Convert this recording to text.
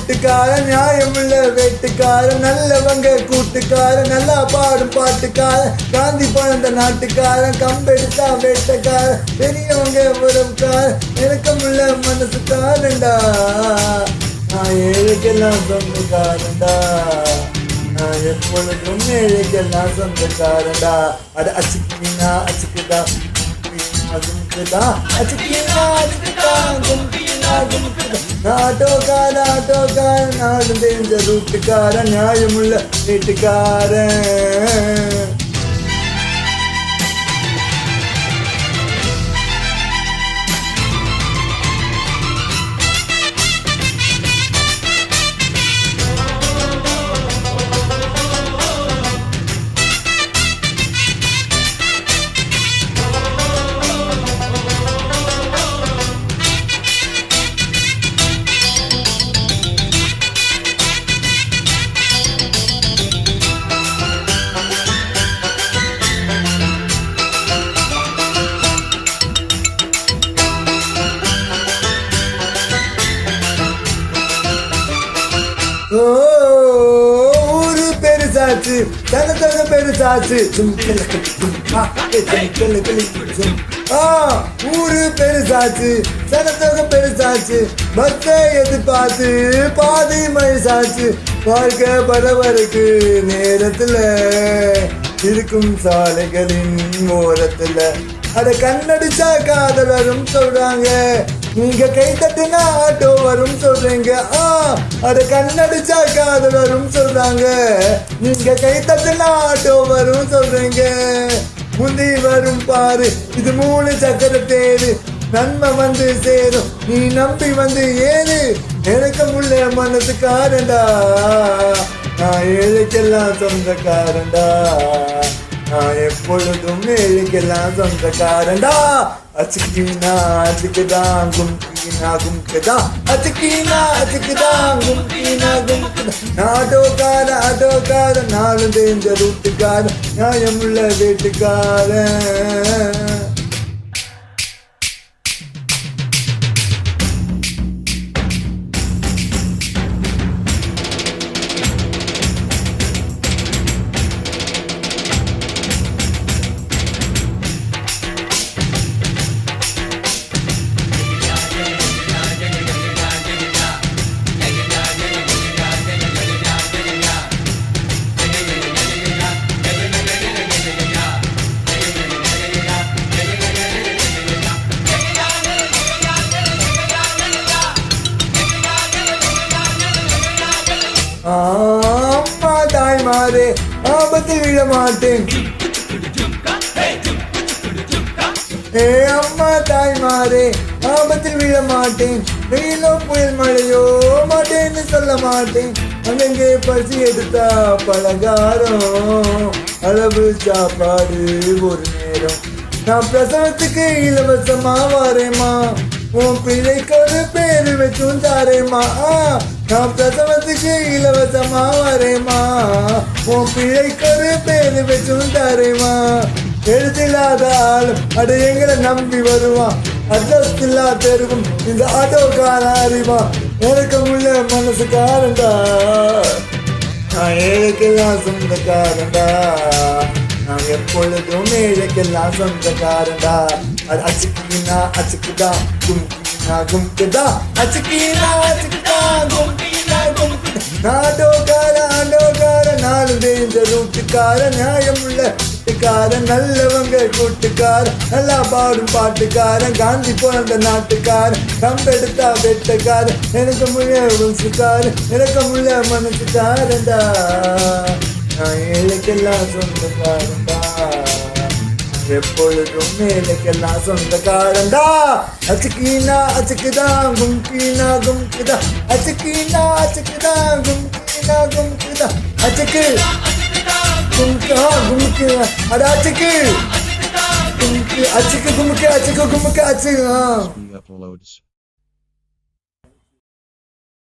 ரூட்டுக்காரன், நியாயமுள்ள வேட்டுக்காரன், நல்லவங்க கூட்டுக்காரன், நல்லா பாடும் பாட்டுக்காரன், காந்தி பிறந்த நாட்டுக்காரன், கம்பெடுத்தா வேட்டக்காரன், பெரியவங்க உறவுக்காரன், எனக்கமுள்ள மனசுக்காரன்டா, நான் ஏழைக்கெல்லாம் சொந்தக்காரன்டா, நான் எப்பொழுதும் ஏழைக்கெல்லாம் சொந்தக்காரன்டா. அட அச்சுக்கினா அச்சுக்குதா கும்குதா, அச்சுக்கினா அச்சுக்குதா கும்கினா கும்குதா. ஆட்டோக்காரன் நாடும் தெரிஞ்ச ரூட்டுக்காரன், நியாயமுள்ள வீட்டுக்காரன். ஊரு பெருசாச்சு, தனத்தோட பெருசாச்சு, ஊரு பெருசாச்சு, சனத்தோட பெருசாச்சு, பஸ்ஸை எதிர்பார்த்து பாதி மயிசாச்சு, வாழ்க்கை பரவருக்கு நேரத்துல இருக்கும் சாலைகளின் ஓரத்துல. அட கண்ணடிச்சா காதல் வரும் சொல்றாங்க, நீங்க கை தட்டுனா ஆட்டோ வரும் சொல்றீங்க. அட கண்ணடிச்சா காதல் வரும் சொல்றாங்க, நீங்க கை தட்டுனா ஆட்டோ வரும் சொல்றீங்க. முந்தி வரும் பாரு, இது 3 சக்கர தேரு, நன்மை வந்து சேரும், நீ நம்பி வந்து ஏறு, எனக்கு முள்ள மனசுக்காரன்டா, நான் ஏழைக்கெல்லாம் சொந்தக்காரன்டா, நான் எப்பொழுதும் ஏழைக்கெல்லாம் சொந்தக்காரன்டா. அச்சுக்கினா அச்சுக்குதான் கும்கினா கும்குதா, அச்சுக்கினா அச்சுக்குதான் கும்கினா கும்குதா. ஆட்டோக்காரன் நாளும் தெரிஞ்ச ரூட்டுக்காரன், நியாயமுள்ள வீட்டுக்காரன். அம்மா தாய்மாரே, ஆபத்தில் விழ மாட்டேன், அம்மா தாய்மாரே, ஆபத்தில் விழ மாட்டேன், வெயிலோ புயல் மழையோ மாட்டேன்னு சொல்ல மாட்டேன். அங்கங்கே பசி எடுத்தா பலகாரம், அளவு சாப்பாடு ஒரு நேரம், நான் பிரசவத்துக்கு இலவசமா வரேம்மா, உன் பிள்ளைக்கு ஒரு பேரு வச்சும் தாரேம்மா. நான் பிரசவத்துக்கு இலவசமா வரேம்மா, உன் பிள்ளைக்கு ஒரு பேரு வச்சும் தாரேம்மா. எழுதில்லாத ஆளும் அட எங்களை நம்பி வருவான், அட்ரஸ் இல்லா தெருவும் இந்த ஆட்டோக்காரன் அறிவான், எனக்கு முள்ள மனசுக்காரன்டா, நான் ஏழைக்கெல்லாம் சொந்தக்காரன்டா, நான் எப்பொழுதும் ஏழைக்கெல்லாம் சொந்தக்காரன்டா. அது அச்சுக்கினா அச்சுக்குதா கும்கினா கும்குதா, அச்சுக்கினா அச்சுக்குதா கும்கினா கும்குதா. ஆட்டோக்காரன் நாளும் தெரிஞ்ச ரூட்டுக்காரன், நியாயமுள்ள வீட்டுக்காரன், நல்லவங்க கூட்டுக்காரன், நல்லா பாடும் பாட்டுக்காரன், காந்தி பிறந்த நாட்டுக்காரன், கம்பெடுத்தா வெட்டக்காரன், எனக்கு முள்ள மனசுக்காரன், எனக்கு முள்ள மனசுக்காரன்டா, நான் ஏழைக்கெல்லாம் சொந்தக்காரன்டா, எப்பொழுதும் ஏழைக்கெல்லாம் சொந்தக்காரன்டா. அச்சுக்கினா அச்சுக்குதான் கும்கினா கும்குதா, அச்சுக்கினா அச்சுக்குதான் கும்கினா கும்குதா, அச்சுக்கு கும்கு கும்கு அட அச்சுக்கு கும்கு அச்சுக்கு கும்கு அச்சுக்கு கும்கு அச்சு.